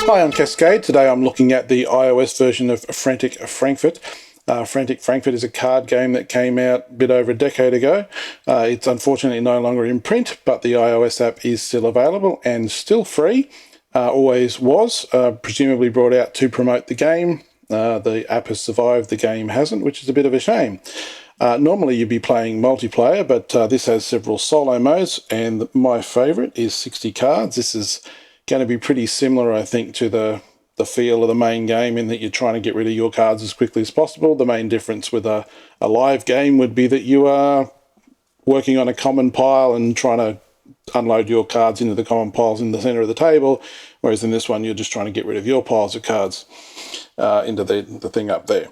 Hi, I'm Cascade. Today I'm looking at the iOS version of Frantic Frankfurt. Frantic Frankfurt is a card game that came out a bit over a decade ago. It's unfortunately no longer in print, but the iOS app is still available and still free. Always was, presumably brought out to promote the game. The app has survived, the game hasn't, which is a bit of a shame. Normally you'd be playing multiplayer, but this has several solo modes, and my favourite is 60 cards. This is going to be pretty similar, I think, to the feel of the main game, in that you're trying to get rid of your cards as quickly as possible. The main difference with a live game would be that you are working on a common pile and trying to unload your cards into the common piles in the centre of the table, whereas in this one you're just trying to get rid of your piles of cards into the thing up there.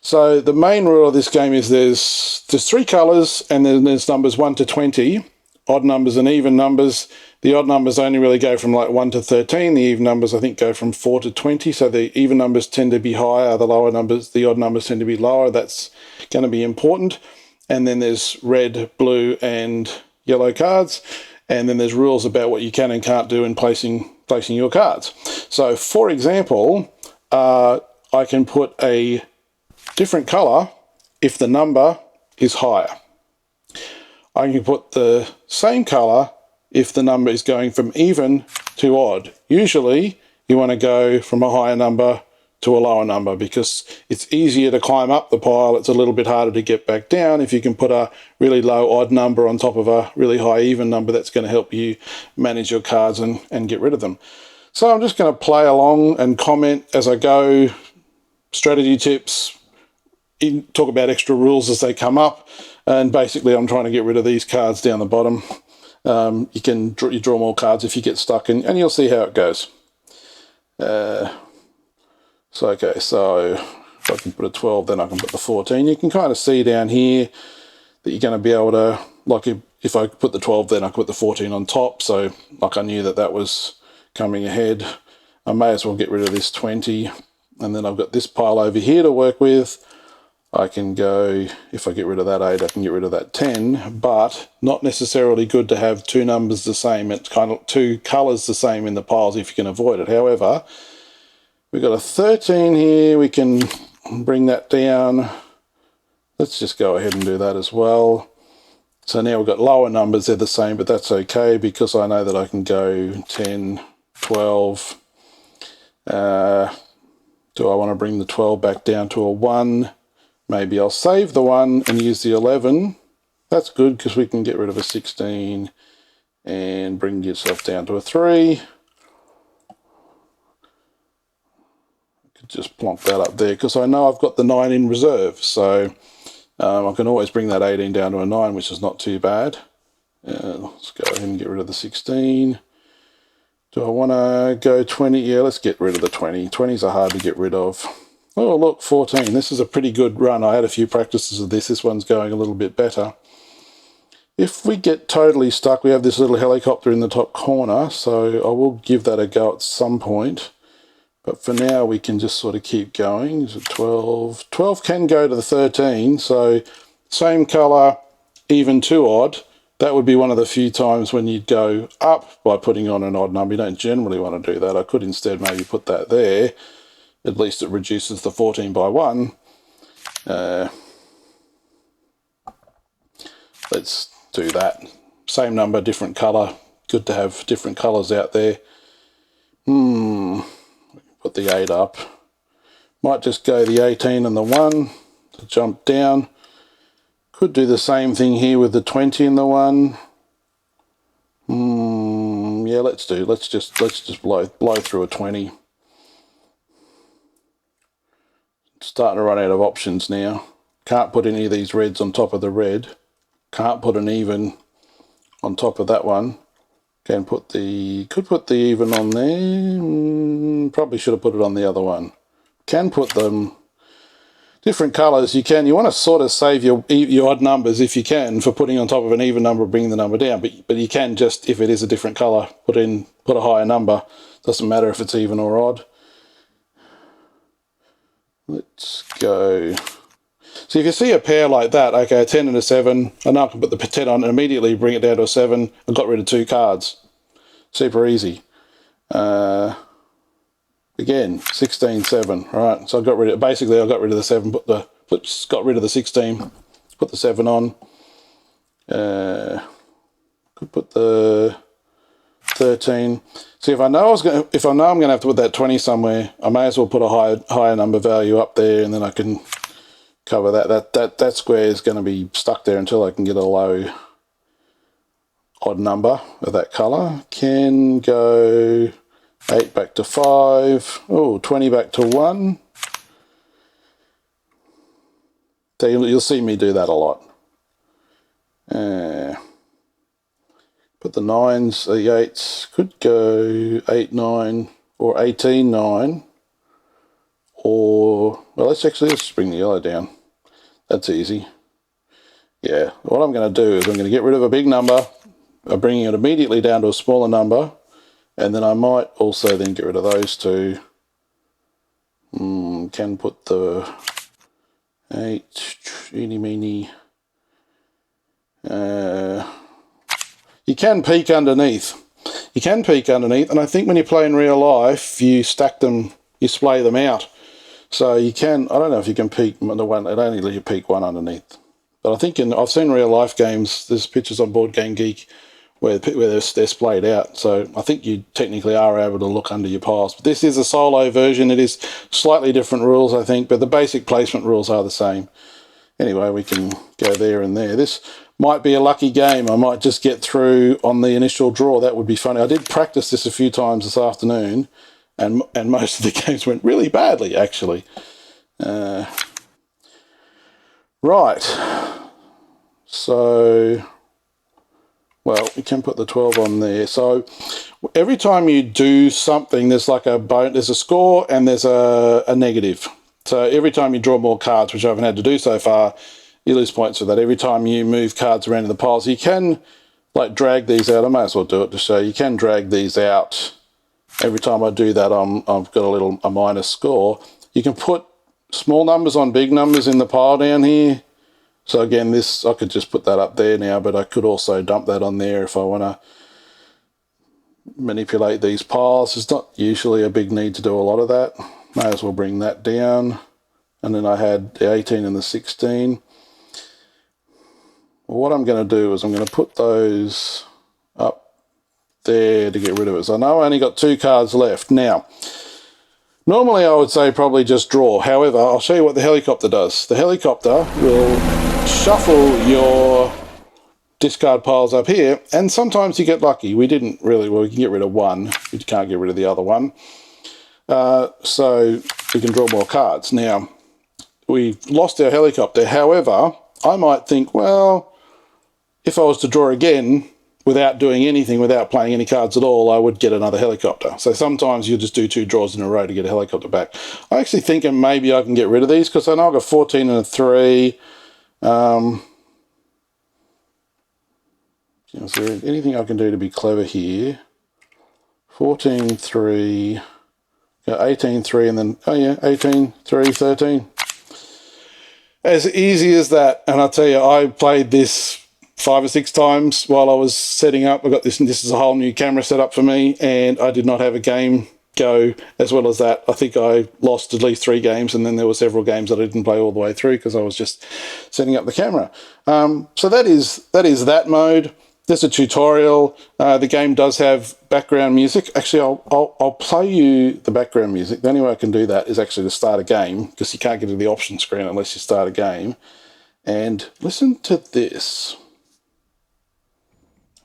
So the main rule of this game is there's 3 colours, and then there's numbers 1 to 20, odd numbers and even numbers. The odd numbers only really go from like 1 to 13. The even numbers, I think, go from 4 to 20. So the even numbers tend to be higher. The odd numbers tend to be lower. That's going to be important. And then there's red, blue, and yellow cards. And then there's rules about what you can and can't do in placing your cards. So, for example, I can put a different colour if the number is higher. I can put the same colour if the number is going from even to odd. Usually you want to go from a higher number to a lower number because it's easier to climb up the pile. It's a little bit harder to get back down. If you can put a really low odd number on top of a really high even number, that's going to help you manage your cards and get rid of them. So I'm just going to play along and comment as I go, strategy tips, talk about extra rules as they come up, and basically I'm trying to get rid of these cards down the bottom. You draw more cards if you get stuck, and you'll see how it goes. So if I can put a 12, then I can put the 14. You can kind of see down here that you're going to be able to, like if I put the 12, then I could put the 14 on top. So like I knew that was coming ahead. I may as well get rid of this 20, and then I've got this pile over here to work with. I can go, if I get rid of that 8, I can get rid of that 10, but not necessarily good to have 2 numbers the same. It's kind of 2 colours the same in the piles if you can avoid it. However, we've got a 13 here. We can bring that down. Let's just go ahead and do that as well. So now we've got lower numbers. They're the same, but that's okay because I know that I can go 10, 12. Do I want to bring the 12 back down to a 1? Maybe I'll save the 1 and use the 11. That's good because we can get rid of a 16 and bring yourself down to a 3. I could just plonk that up there because I know I've got the 9 in reserve. So I can always bring that 18 down to a 9, which is not too bad. Let's go ahead and get rid of the 16. Do I want to go 20? Yeah, let's get rid of the 20. 20s are hard to get rid of. Oh, look, 14. This is a pretty good run. I had a few practices of this. This one's going a little bit better. If we get totally stuck, we have this little helicopter in the top corner, so I will give that a go at some point. But for now, we can just sort of keep going. Is it 12? 12 can go to the 13, so same colour, even to odd. That would be one of the few times when you'd go up by putting on an odd number. You don't generally want to do that. I could instead maybe put that there. At least it reduces the 14 by 1. Let's do that. Same number, different colour. Good to have different colours out there. Put the 8 up. Might just go the 18 and the 1 to jump down. Could do the same thing here with the 20 and the 1. Yeah, let's just blow through a 20. Starting to run out of options now. Can't put any of these reds on top of the red. Can't put an even on top of that one. Could put the even on there. Probably should have put it on the other one. Can put them different colours. You want to sort of save your odd numbers if you can for putting on top of an even number, bringing the number down. But you can just, if it is a different colour, put a higher number. Doesn't matter if it's even or odd. Let's go. So if you see a pair like that, okay, a 10 and a 7, I know I can put the 10 on and immediately bring it down to a 7. I've got rid of 2 cards. Super easy. Again, 16, 7. Right, so I got rid of, basically I got rid of the 7, got rid of the 16, put the 7 on. Could put the 13. See, if I know I'm gonna have to put that 20 somewhere, I may as well put a higher number value up there, and then I can cover that. That square is going to be stuck there until I can get a low odd number of that color. Can go 8 back to 5. Oh, 20 back to 1. So you'll see me do that a lot. Put the 9s, the 8s, could go 8, 9, or 18, 9. Or, well, let's bring the yellow down. That's easy. Yeah, what I'm going to do is I'm going to get rid of a big number, bringing it immediately down to a smaller number, and then I might also then get rid of those two. Can put the 8, eeny meeny. You can peek underneath. You can peek underneath, and I think when you play in real life, you stack them, you splay them out. So you can, I don't know if you can peek the one, it only let you peek one underneath. But I think I've seen real life games, there's pictures on Board Game Geek where they're splayed out. So I think you technically are able to look under your piles. But this is a solo version. It is slightly different rules, I think, but the basic placement rules are the same. Anyway, we can go there and there. This might be a lucky game. I might just get through on the initial draw. That would be funny. I did practice this a few times this afternoon, and most of the games went really badly, actually. Right. So, well, we can put the 12 on there. So every time you do something, there's like there's a score and there's a negative. So every time you draw more cards, which I haven't had to do so far, you lose points for that. Every time you move cards around in the piles, you can like drag these out. I may as well do it to show you can drag these out. Every time I do that, I've got a minus score. You can put small numbers on big numbers in the pile down here. So again, I could just put that up there now, but I could also dump that on there if I want to manipulate these piles. There's not usually a big need to do a lot of that. May as well bring that down. And then I had the 18 and the 16. Well, what I'm going to do is I'm going to put those up there to get rid of it. So I know I only got 2 cards left. Now, normally I would say probably just draw. However, I'll show you what the helicopter does. The helicopter will shuffle your discard piles up here, and sometimes you get lucky. We didn't really, well, we can get rid of one. We can't get rid of the other one. So we can draw more cards. Now, we've lost our helicopter. However, I might think, well, if I was to draw again without doing anything, without playing any cards at all, I would get another helicopter. So sometimes you'll just do 2 draws in a row to get a helicopter back. I actually think maybe I can get rid of these because I know I've got 14 and a 3. Is there anything I can do to be clever here? 14, 3, 18, 3, and then, oh yeah, 18, 3, 13. As easy as that. And I'll tell you, I played this 5 or 6 times while I was setting up. I got this, and this is a whole new camera set up for me, and I did not have a game go as well as that. I think I lost at least 3 games, and then there were several games that I didn't play all the way through because I was just setting up the camera. So that is that mode. There's a tutorial. The game does have background music. Actually, I'll play you the background music. The only way I can do that is actually to start a game, because you can't get to the option screen unless you start a game. And listen to this.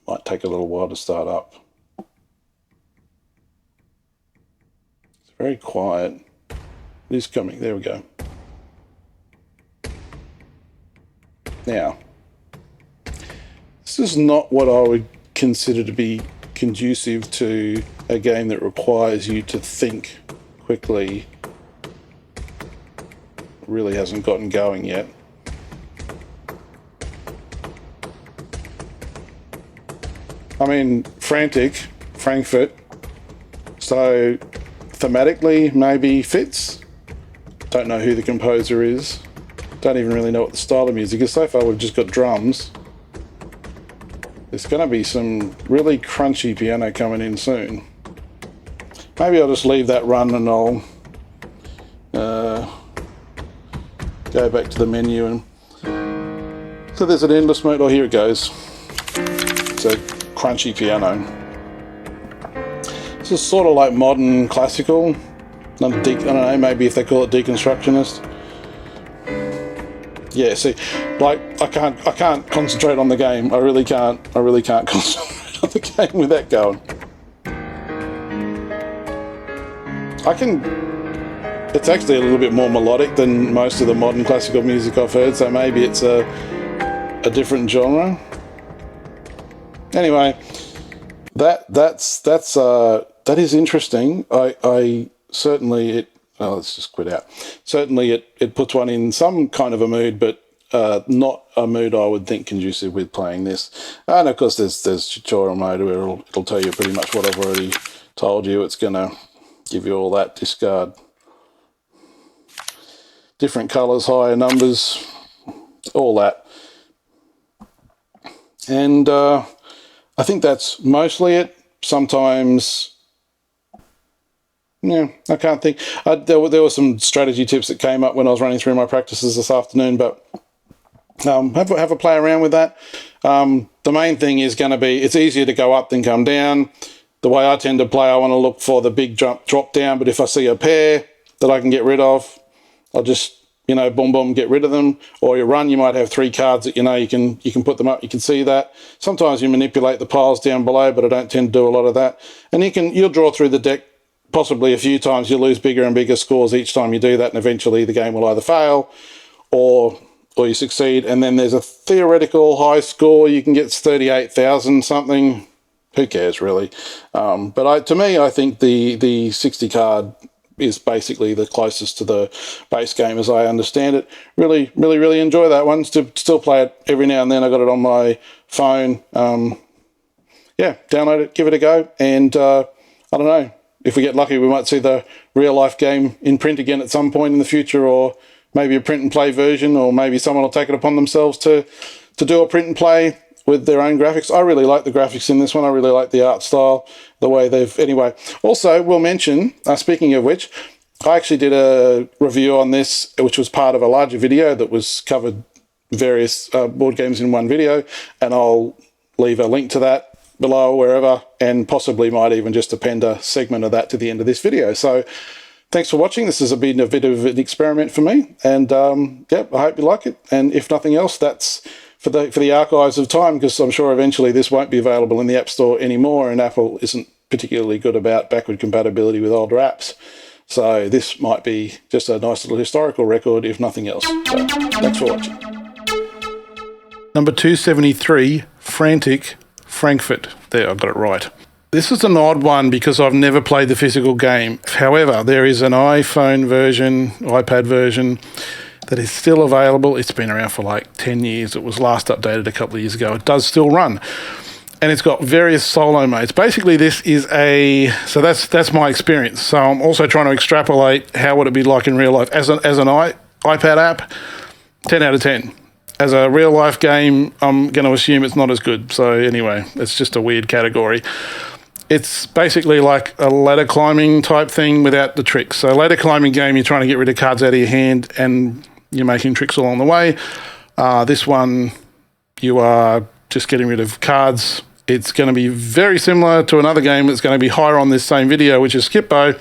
Might take a little while to start up. It's very quiet. It is coming. There we go. Now, this is not what I would consider to be conducive to a game that requires you to think quickly. Really hasn't gotten going yet. I mean, Frantic, Frankfurt, so thematically maybe fits. Don't know who the composer is. Don't even really know what the style of music is. So far we've just got drums. There's going to be some really crunchy piano coming in soon. maybe I'll just leave that run and I'll go back to the menu. And so there's an endless mode. Oh, here it goes. It's a crunchy piano. This is sort of like modern classical. I don't know, maybe if they call it deconstructionist. Yeah, see, like I can't concentrate on the game. I really can't concentrate on the game with that going. It's actually a little bit more melodic than most of the modern classical music I've heard, so maybe it's a different genre. Anyway, that is interesting. I certainly let's just quit out. Certainly it puts one in some kind of a mood, but not a mood I would think conducive with playing this. And of course there's tutorial mode where it'll tell you pretty much what I've already told you. It's gonna give you all that, discard different colours, higher numbers, all that. And I think that's mostly it. Sometimes, yeah, I can't think. There were some strategy tips that came up when I was running through my practices this afternoon, but have a play around with that. The main thing is going to be, it's easier to go up than come down. The way I tend to play, I want to look for the big drop down, but if I see a pair that I can get rid of, I'll just, boom, boom, get rid of them. Or you run, you might have 3 cards that you can put them up. You can see that. Sometimes you manipulate the piles down below, but I don't tend to do a lot of that. And you'll draw through the deck possibly a few times. You'll lose bigger and bigger scores each time you do that, and eventually the game will either fail or you succeed. And then there's a theoretical high score. You can get 38,000 something. Who cares, really? But to me, I think the 60 card is basically the closest to the base game as I understand it. Really, really, really enjoy that one. Still play it every now and then. I got it on my phone. Yeah, download it, give it a go. And I don't know, if we get lucky, we might see the real life game in print again at some point in the future, or maybe a print and play version, or maybe someone will take it upon themselves to do a print and play with their own graphics. I really like the graphics in this one. I really like the art style, the way anyway. Also, we'll mention, speaking of which, I actually did a review on this, which was part of a larger video that was covered various board games in one video, and I'll leave a link to that below, wherever, and possibly might even just append a segment of that to the end of this video. So thanks for watching. This has been a bit of an experiment for me, and I hope you like it. And if nothing else, that's for the archives of time, because I'm sure eventually this won't be available in the App Store anymore, and Apple isn't particularly good about backward compatibility with older apps. So this might be just a nice little historical record, if nothing else. So, thanks for watching. Number 273, Frantic, Frankfurt. There, I got it right. This is an odd one because I've never played the physical game. However, there is an iPhone version, iPad version, that is still available. It's been around for like 10 years. It was last updated a couple of years ago. It does still run. And it's got various solo modes. Basically, this is so that's my experience. So I'm also trying to extrapolate how would it be like in real life. As an iPad app, 10 out of 10. As a real life game, I'm going to assume it's not as good. So anyway, it's just a weird category. It's basically like a ladder climbing type thing without the tricks. So ladder climbing game, you're trying to get rid of cards out of your hand and you're making tricks along the way. This one, you are just getting rid of cards. It's going to be very similar to another game that's going to be higher on this same video, which is Skippo.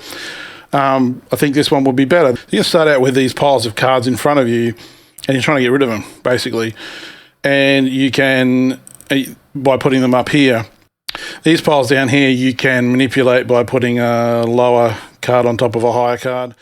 I think this one will be better. You start out with these piles of cards in front of you, and you're trying to get rid of them, basically. And you can, by putting them up here, these piles down here, you can manipulate by putting a lower card on top of a higher card.